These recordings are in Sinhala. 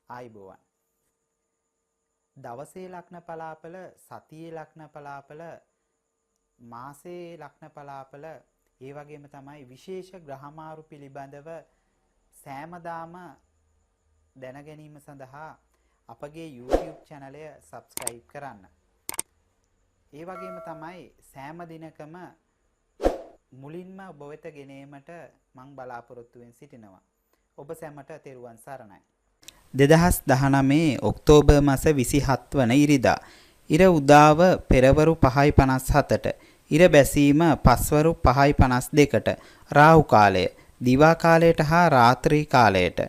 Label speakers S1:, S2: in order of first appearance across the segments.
S1: ආයිබෝවන්. දවසේ ලග්න පලාපල, සතියේ ලග්න පලාපල, මාසයේ ලග්න පලාපල, ඒ වගේම තමයි විශේෂ ග්‍රහමාරු පිළිබඳව සෑමදාම දැන ගැනීම සඳහා අපගේ YouTube channel එක subscribe කරන්න. ඒ වගේම තමයි සෑම දිනකම මුලින්ම ඔබ වෙත ගෙනීමට මම බලාපොරොත්තු වෙමින් සිටිනවා. ඔබ සැමට තෙරුවන් සරණයි. 2019 ඔක්තෝබර් මාස 27 වන ඉරිදා. ඉර උදාව පෙරවරු 5:57ට. ඉර බැසීම පස්වරු 5:52ට. රාහු කාලය දිවා කාලයට හා රාත්‍රී කාලයට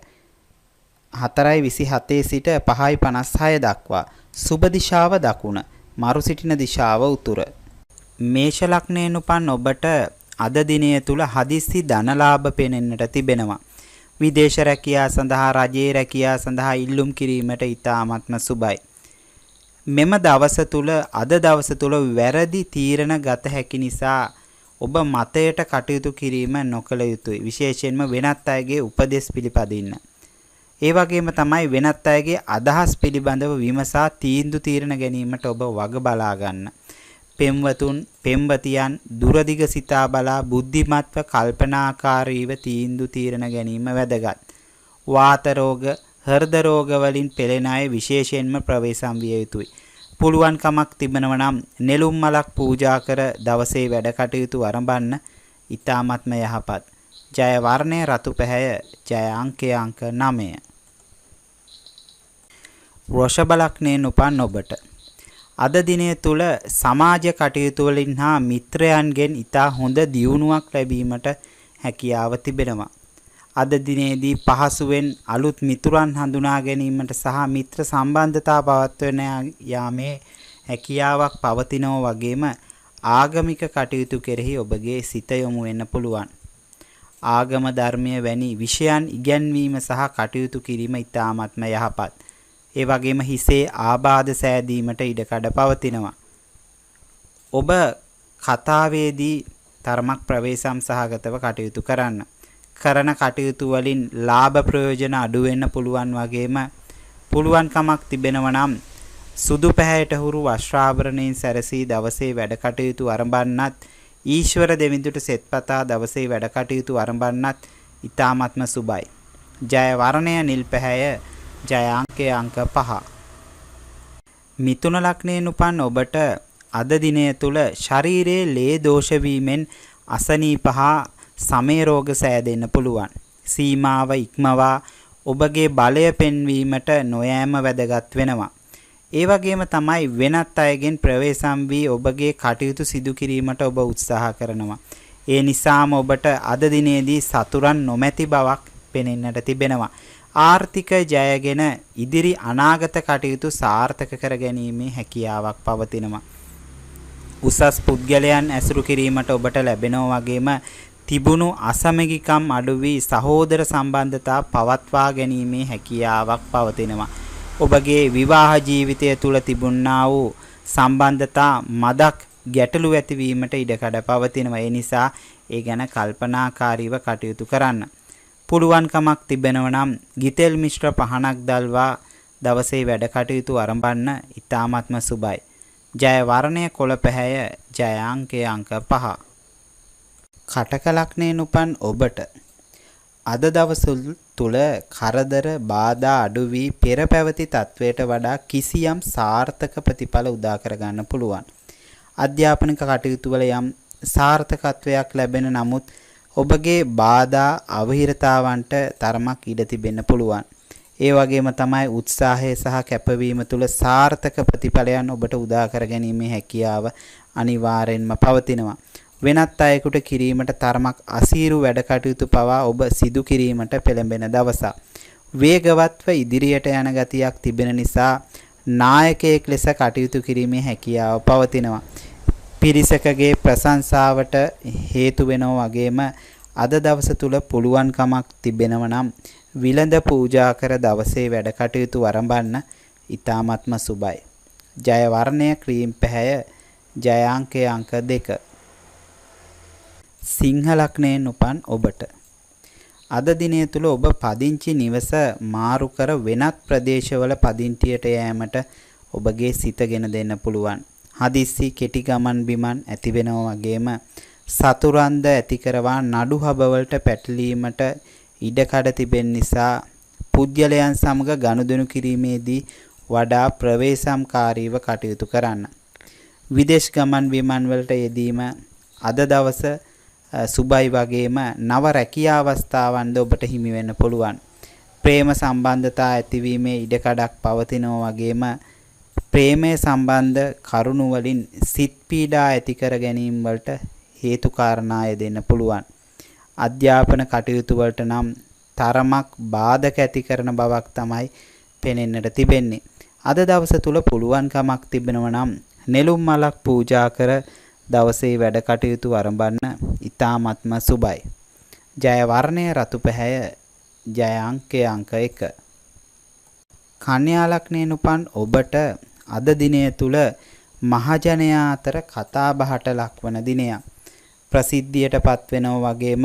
S1: 4:27 සිට 5:56 දක්වා. සුබ දිශාව දකුණ. මරු සිටින දිශාව උතුර. මේෂ ලග්නයෙන් උපන් ඔබට අද දිනය තුල හදිස්සි ධනලාභ පෙනෙන්නට තිබෙනවා. විදේශ රැකියා සඳහා රජයේ රැකියා සඳහා ඉල්ලුම් කිරීමට ඉතාමත්ම සුබයි. මෙම දවස තුල අද දවස තුල වැරදි තීරණ ගත හැකි නිසා ඔබ මතයට කටයුතු කිරීම නොකළ යුතුයි. විශේෂයෙන්ම වෙනත් අයගේ උපදෙස් පිළිපදින්න. ඒ වගේම තමයි වෙනත් අයගේ අදහස් පිළිබඳව විමසා තීන්දුව తీරන ගැනීමට ඔබ වග බලා ගන්න. පෙම්වතුන් පෙම්වතියන් දුරදිග සිතා බලා බුද්ධිමත්ව කල්පනාකාරීව තීන්දුව తీරන ගැනීම වැදගත්. වාත රෝග, හෘද රෝග වලින් පෙළෙන අය විශේෂයෙන්ම ප්‍රවේශම් විය යුතුයි. පුළුවන් කමක් තිබෙනව නම් නෙළුම් මලක් පූජා කර දවසේ වැඩ කටයුතු ආරම්භන්න ඊ타ත්ම යහපත්. ජය වර්ණය රතු පැහැය, ජය අංකය අංක 9. වෘෂභ ලග්නයෙන් උපන් ඔබට අද දිනය තුල සමාජ කටයුතු වලින් හා මිත්‍රයන්ගෙන් ඉතා හොඳ දියුණුවක් ලැබීමට හැකියාව තිබෙනවා. අද දිනේදී පහසුවෙන් අලුත් මිතුරන් හඳුනා ගැනීමට සහ මිත්‍ර සම්බන්ධතා පවත්වන යාමේ හැකියාවක් පවතිනවා වගේම ආගමික කටයුතු කෙරෙහි ඔබගේ සිත යොමු වෙන්න පුළුවන්. ආගම ධර්මයේ වැනි විෂයන් ඉගැන්වීම සහ කටයුතු කිරීම ඉතාමත්ම යහපත්. ඒ වගේම හිසේ ආබාධ සෑදීමට ඉඩකඩ පවතිනවා. ඔබ කතාවේදී තරමක් ප්‍රවේශම් සහගතව කටයුතු කරන්න. කරන කටයුතු වලින් ලාභ ප්‍රයෝජන අඩු වෙන්න පුළුවන් වගේම පුළුවන් කමක් තිබෙනවා නම් සුදු පැහැයට හුරු වස්ත්‍රාභරණයෙන් සැරසී දවසේ වැඩ කටයුතු ආරම්භන්නත් ඊශ්වර දෙවිඳුට සෙත්පතා දවසේ වැඩ කටයුතු ආරම්භන්නත් ඊ타ත්ම සුබයි. ජය වර්ණය නිල් පැහැය, ජය අංකය අංක 5. මිථුන ලග්නයෙන් උපන් ඔබට අද දිනය තුල ශරීරයේ ලේ දෝෂ වීමෙන් අසනීප හා සමේ රෝග සෑදෙන්න පුළුවන්. සීමාව ඉක්මවා ඔබගේ බලය පෙන්වීමට නොයෑම වැදගත් වෙනවා. ඒ වගේම තමයි වෙනත් අයගෙන් ප්‍රවේශම් වී ඔබගේ කටයුතු සිදු කිරීමට ඔබ උත්සාහ කරනවා. ඒ නිසාම ඔබට අද දිනේදී සතුරන් නොමැති බවක් පෙනෙන්නට තිබෙනවා. ආර්ථික ජයගෙන ඉදිරි අනාගත කටයුතු සාර්ථක කර ගැනීමේ හැකියාවක් පවතිනවා. උසස් පුද්ගලයන් ඇසුරු කිරීමට ඔබට ලැබෙනවා වගේම තිබුණු අසමගිකම් අඩු වී සහෝදර සම්බන්ධතා පවත්වා ගැනීමේ හැකියාවක් පවතිනවා. ඔබගේ විවාහ ජීවිතය තුල තිබුණා වූ සම්බන්ධතා මදක් ගැටලු ඇතිවීමට ඉඩකඩ පවතිනවා. ඒ නිසා ඒ ගැන කල්පනාකාරීව කටයුතු කරන්න. පුළුවන් කමක් තිබෙනවා නම් ගිතෙල් මිශ්‍ර පහනක් දල්වා දවසේ වැඩ කටයුතු ආරම්භන්න ඊ타ත්ම සුබයි. ජය වර්ණය කොළ පැහැය, ජය අංකය අංක 5. කටක ලග්නයෙන් උපන් ඔබට අද දවස තුල කරදර බාධා අඩු වී පෙර පැවති තත්වයට වඩා කිසියම් සාර්ථක ප්‍රතිඵල උදා කර ගන්න පුළුවන්. අධ්‍යාපනික කටයුතු වල යම් සාර්ථකත්වයක් ලැබෙන නමුත් ඔබගේ බාධා අවහිරතාවන්ට තරමක් ඉඩ තිබෙන්න පුළුවන්. ඒ වගේම තමයි උත්සාහය සහ කැපවීම තුළ සාර්ථක ප්‍රතිඵලයන් ඔබට උදා කර ගැනීමේ හැකියාව අනිවාර්යෙන්ම පවතිනවා. වෙනත් අයෙකුට කිරීමට තරමක් අසීරු වැඩ කටයුතු පවා ඔබ සිදු කිරීමට පෙළඹෙන දවසක්. වේගවත්ව ඉදිරියට යන ගතියක් තිබෙන නිසා නායකයෙක් ලෙස කටයුතු කිරීමේ හැකියාව පවතිනවා. පිරිසකගේ ප්‍රශංසාවට හේතු වෙනවා වගේම අද දවස තුල පුළුවන් කමක් තිබෙනව නම් විලඳ පූජා කර දවසේ වැඩ කටයුතු ආරම්භන්න ඊ타ත්ම සුබයි. ජය වර්ණය ක්‍රීම් පැහැය, ජය අංකය අංක 2. සිංහ ලග්නයෙන් උපන් ඔබට අද දිනය තුල ඔබ පදිංචි නිවස මාරු කර වෙනත් ප්‍රදේශවල පදිංචියට යෑමට ඔබගේ සිතගෙන දෙන්න පුළුවන්. හදිස්සි කෙටි ගමන් බිමන් ඇති වෙනවා වගේම සතුරන්ද ඇති කරවා නඩු හබවලට පැටලීමට ඉඩකඩ තිබෙන නිසා පුද්ගලයන් සමග ගනුදෙනු කිරීමේදී වඩා ප්‍රවේශම්කාරීව කටයුතු කරන්න. විදේශ ගමන් බිමන් වලට යෙදීම අද දවස සුබයි වගේම නව රැකියා අවස්ථාවන්ද ඔබට හිමි වෙන්න පුළුවන්. ප්‍රේම සම්බන්ධතා ඇතිවීමේ ඉඩකඩක් පවතිනවා වගේම ප්‍රේමයේ සම්බන්ධ කරුණු වලින් සිත් පීඩා ඇති කර ගැනීම වලට හේතු කාරණා යෙදෙන්න පුළුවන්. අධ්‍යාපන කටයුතු වලට නම් තරමක් බාධක ඇති කරන බවක් තමයි පෙනෙන්නට තිබෙන්නේ. අද දවස තුල පුළුවන්කමක් තිබෙනවා නම් නෙළුම් මලක් පූජා කර දවසේ වැඩ කටයුතු ආරම්භන්න ඉතාමත්ම සුබයි. ජය වර්ණය රතු පැහැය, ජය අංකය අංක 1. කන්‍යා ලග්නයෙන් උපන් ඔබට අද දිනය තුල මහජනයා අතර කතා බහට ලක්වන දිනයක්. ප්‍රසිද්ධියට පත්වෙනවා වගේම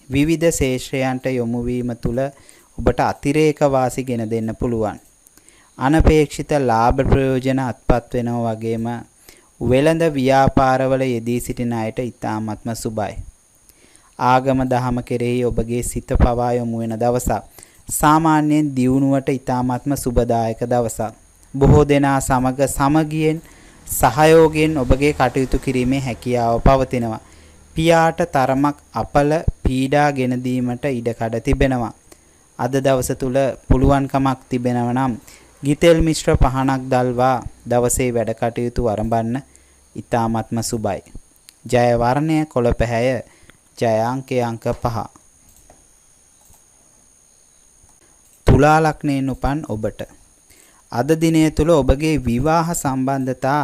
S1: විවිධ ශේෂ්ත්‍රයන්ට යොමු වීම තුල ඔබට අතිරේක වාසි ගෙන දෙන්න පුළුවන්. අනපේක්ෂිත ලාභ ප්‍රයෝජන අත්පත් වෙනවා වගේම වෙළඳ ව්‍යාපාරවල යෙදී සිටින අයට ඉතාමත්ම සුබයි. ආගම දහම කෙරෙහි ඔබගේ සිත පවා යොමු වෙන දවසක්. සාමාන්‍යයෙන් දියුණුවට ඉතාමත්ම සුබදායක දවසක්. බොහෝ දෙනා සමග සමගියෙන් සහයෝගයෙන් ඔබගේ කටයුතු කිරීමේ හැකියාව පවතිනවා. පියාට තරමක් අපල පීඩා ගෙන දීමට ඉඩකඩ තිබෙනවා. අද දවස තුල පුළුවන්කමක් තිබෙනවා නම් ගිතෙල් මිශ්‍ර පහනක් දල්වා දවසේ වැඩ කටයුතු ආරම්භන්න ඉතාමත්ම සුබයි. ජය වර්ණය කොළ පැහැය, ජය අංකය අංක 5. තුලා ලග්නයෙන් උපන් ඔබට අද දිනය තුල ඔබගේ විවාහ සම්බන්ධතා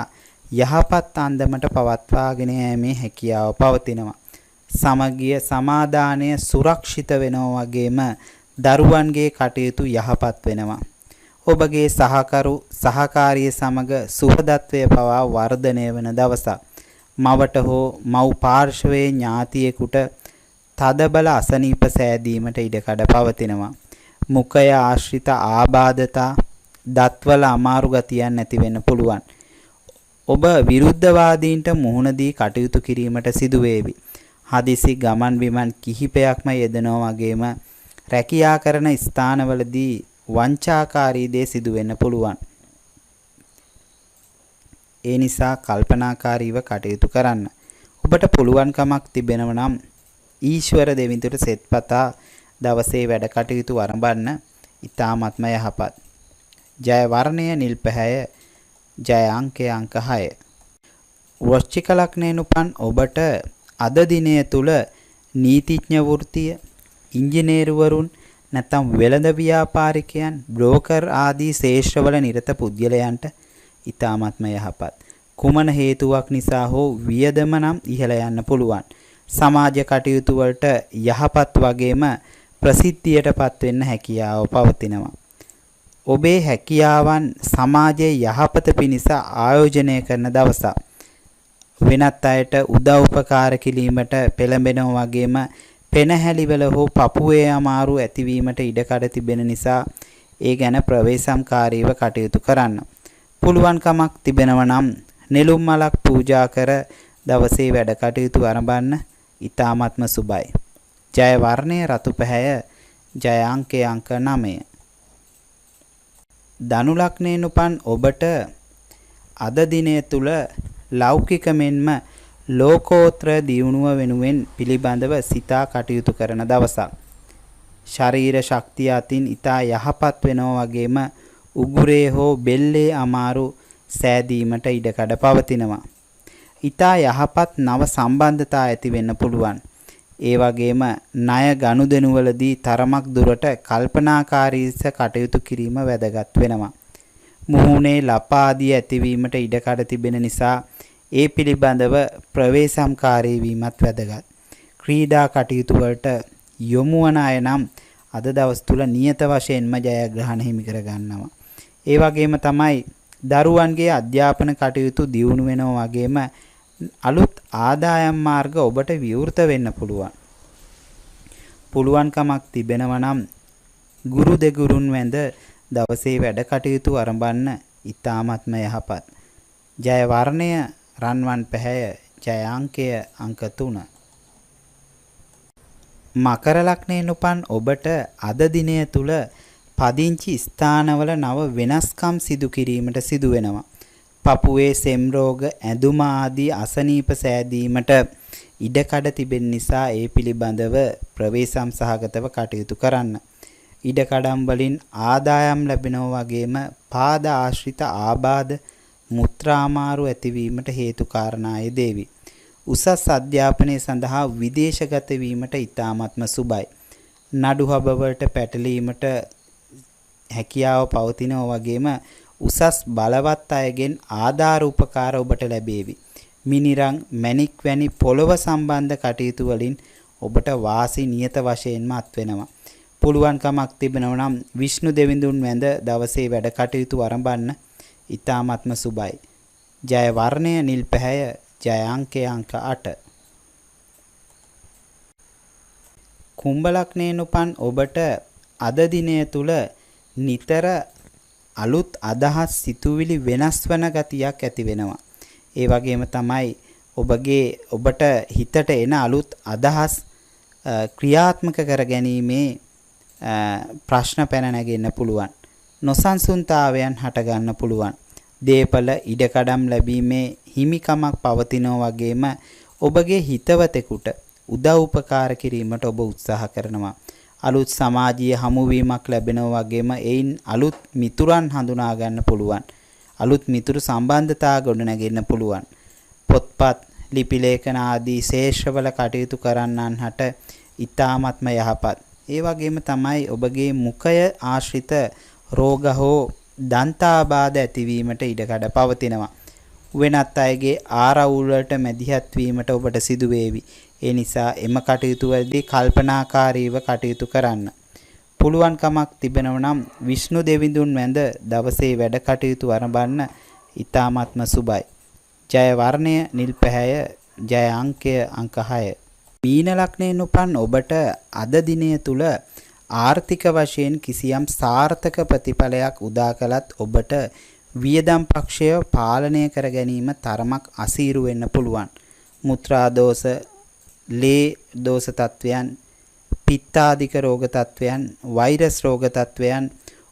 S1: යහපත් අන්දමට පවත්වාගෙන යෑමේ හැකියාව පවතිනවා. සමගිය සමාදානය සුරක්ෂිත වෙනවා වගේම දරුවන්ගේ කටයුතු යහපත් වෙනවා. ඔබගේ සහකාරිය සමග සුහදත්වය පවා වර්ධනය වන දවසක්. මවට හෝ මව් පාර්ශවයේ ඥාතියෙකුට තදබල අසනීප සෑදීමට ඉඩකඩ පවතිනවා. මුඛය ආශ්‍රිත ආබාධතා, දත්වල අමාරු ගතියන් නැති වෙන්න පුළුවන්. ඔබ විරුද්ධවාදීන්ට මුහුණ දී කටයුතු කිරීමට සිදු වේවි. හදිසි ගමන් බිමන් කිහිපයක්ම යෙදෙනවා වගේම රැකියා කරන ස්ථානවලදී වංචාකාරී දේ සිදු වෙන්න පුළුවන්. ඒ නිසා කල්පනාකාරීව කටයුතු කරන්න. ඔබට පුළුවන්කමක් තිබෙනව නම් ඊශ්වර දෙවිඳුට සෙත්පතා දවසේ වැඩ කටයුතු ආරම්භන්න ඉතාමත්ම යහපත්. ජය වර්ණය නිල් පැහැය, ජය අංකය අංක 6. වෘශ්චික ලග්නයෙන් උපන් ඔබට අද දිනය තුල නීතිඥ වෘත්තිය, ඉංජිනේරුවරුන් නැත්නම් වෙළඳ ව්‍යාපාරිකයන්, බ්‍රෝකර් ආදී ශේෂ්ත්‍රවල නිරත පුද්ගලයන්ට ඉතාමත්ම යහපත්. කුමන හේතුවක් නිසා හෝ වියදම නම් ඉහළ යන්න පුළුවන්. සමාජ කටයුතු වලට යහපත් වගේම ප්‍රසිද්ධියටපත් වෙන්න හැකියාව පවතිනවා. ඔබේ හැකියාවන් සමාජයේ යහපත පිණිස ආයෝජනය කරන දවසක්. වෙනත් අයට උදව් උපකාර කිරීමට පෙළඹෙනවා වගේම පෙනහැලිවල හෝ පපුවේ අමාරු ඇතිවීමට ඉඩකඩ තිබෙන නිසා ඒ ගැන ප්‍රවේශම්කාරීව කටයුතු කරන්න. පුළුවන්කමක් තිබෙනව නම් නෙළුම් මලක් පූජා කර දවසේ වැඩ කටයුතු ආරම්භන්න ඉතාමත්ම සුබයි. ජය වර්ණය රතු පැහැය, ජය අංකය අංක 9. ධනු ලග්නයෙන් උපන් ඔබට අද දිනය තුල ලෞකික මෙන්ම ලෝකෝත්තර දියුණුව වෙනුවෙන් පිළිබඳව සිතා කටයුතු කරන දවසක්. ශරීර ශක්තිය අතින් ඊතා යහපත් වෙනවා වගේම උගුරේ හෝ බෙල්ලේ අමාරු සෑදීමට ඉඩකඩ පවතිනවා. ඊතා යහපත් නව සම්බන්ධතා ඇති වෙන්න පුළුවන්. ඒ වගේම ණය ගනුදෙනුවලදී තරමක් දුරට කල්පනාකාරීව කටයුතු කිරීම වැදගත් වෙනවා. මුහුණේ ලපාදී ඇතිවීමට ඉඩකඩ තිබෙන නිසා ඒ පිළිබඳව ප්‍රවේශම්කාරී වීමත් වැදගත්. ක්‍රීඩා කටයුතු වලට යොමු වන අය නම් අද දවස් තුල නියත වශයෙන්ම ජයග්‍රහණ හිමි කර ගන්නවා. ඒ වගේම තමයි දරුවන්ගේ අධ්‍යාපන කටයුතු දියුණු වෙනවා වගේම අලුත් ආදායම් මාර්ග ඔබට විවෘත වෙන්න පුළුවන්. පුළුවන්කමක් තිබෙනවා නම් ගුරු දෙගුරුන් වැඳ දවසේ වැඩ කටයුතු ආරම්භන්න ඊ타ත්ම යහපත්. ජය වර්ණය රන්වන් පැහැය. ජය අංකය අංක 3. මකර ලග්නයෙන් උපන් ඔබට අද දිනය තුල පදිංචි ස්ථානවල නව වෙනස්කම් සිදු කිරීමට සිදු වෙනවා. පපුවේ සෙම් රෝග, ඇඳුම ආදී අසනීප සෑදීමට ඉඩකඩ තිබෙන නිසා ඒ පිළිබඳව ප්‍රවේශම් සහගතව කටයුතු කරන්න. ඉඩකඩම් වලින් ආදායම් ලැබෙනවා වගේම පාද ආශ්‍රිත ආබාධ මුත්‍රාමාරු ඇතිවීමට හේතු කාරණාය දේවි. උසස් අධ්‍යාපනය සඳහා විදේශගත වීමට ඉතාමත්ම සුබයි. නඩු හබවලට පැටලීමට හැකියාව පවතිනවා වගේම උසස් බලවත් අයගෙන් ආධාර උපකාර ඔබට ලැබේවි. මිනිරං මැණික් වැනි පොළව සම්බන්ධ කටයුතු වලින් ඔබට වාසි නියත වශයෙන්ම අත්වෙනවා. පුළුවන්කමක් තිබෙනවා නම් විෂ්ණු දෙවිඳුන් වැඳ දවසේ වැඩ කටයුතු ආරම්භන්න ඊ타ත්ම සුබයි. ජය වර්ණය නිල් පැහැය. ජය අංකය අංක 8. කුම්භ ලග්නයෙන් උපන් ඔබට අද දිනය තුල නිතර අලුත් අදහස් සිතුවිලි වෙනස් වන ගතියක් ඇති වෙනවා. ඒ වගේම තමයි ඔබට හිතට එන අලුත් අදහස් ක්‍රියාත්මක කර ගැනීමේ ප්‍රශ්න පැන නැගෙන්න පුළුවන්. නොසන්සුන්තාවයන් හට ගන්න පුළුවන්. දේපල ඉඩකඩම් ලැබීමේ හිමිකමක් පවතිනවා වගේම ඔබගේ හිතවතෙකුට උදව් උපකාර කිරීමට ඔබ උත්සාහ කරනවා. අලුත් සමාජීය හමුවීමක් ලැබෙනවා වගේම එයින් අලුත් මිතුරන් හඳුනා ගන්න පුළුවන්. අලුත් මිතුරු සම්බන්ධතා ගොඩනගෙන්න පුළුවන්. පොත්පත්, ලිපි ලේඛන ආදී ශේෂ්ත්‍රවල කටයුතු කරන්නන්ට ඊ타ත්ම යහපත්. ඒ වගේම තමයි ඔබගේ මුඛය ආශ්‍රිත රෝග හෝ දන්තාබාධ ඇතිවීමට ඉඩකඩ පවතිනවා. වෙනත් අයගේ ආරවුල් වලට මැදිහත් වීමට ඔබට සිදු වේවි. ඒ නිසා එම කටයුතු වලදී කල්පනාකාරීව කටයුතු කරන්න. පුළුවන්කමක් තිබෙනවා නම් විෂ්ණු දෙවිඳුන් වැඳ දවසේ වැඩ කටයුතු ආරම්භන්න ඊ타ත්ම සුබයි. ජය වර්ණය නිල් පැහැය. ජය අංකය අංක 6. මීන ලග්නයෙන් උපන් ඔබට අද දිනය තුල ආර්ථික වශයෙන් කිසියම් සාර්ථක ප්‍රතිඵලයක් උදා කළත් ඔබට වියදම් පක්ෂය පාලනය කර ගැනීම තරමක් අසීරු වෙන්න පුළුවන්. මුත්‍රා දෝෂ, ලේ දෝෂ තත්වයන්, පිත්තාදික රෝග තත්වයන්, වෛරස් රෝග තත්වයන්,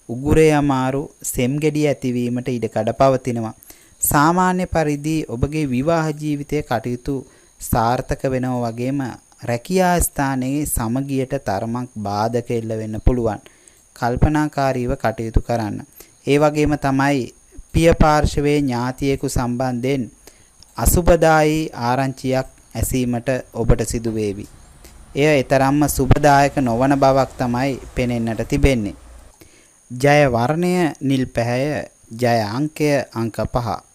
S1: උගුරේ අමාරු, සෙම් ගෙඩිය ඇතිවීමට ඉඩකඩ පවතිනවා. සාමාන්‍ය පරිදි ඔබගේ විවාහ ජීවිතයේ කටයුතු සාර්ථක වෙනවා වගේම රැකියා ස්ථානයේ සමගියට තරමක් බාධක එල්ල වෙන්න පුළුවන්. කල්පනාකාරීව කටයුතු කරන්න. ඒ වගේම තමයි පිය පාර්ශවයේ ඥාතියෙකු සම්බන්ධයෙන් අසුබදායී ආරංචියක් ඇසීමට ඔබට සිදු වේවි. එය ඊතරම්ම සුබදායක නොවන බවක් තමයි පෙනෙන්නට තිබෙන්නේ. ජය වර්ණය නිල් පැහැය. ජය අංකය අංක 5.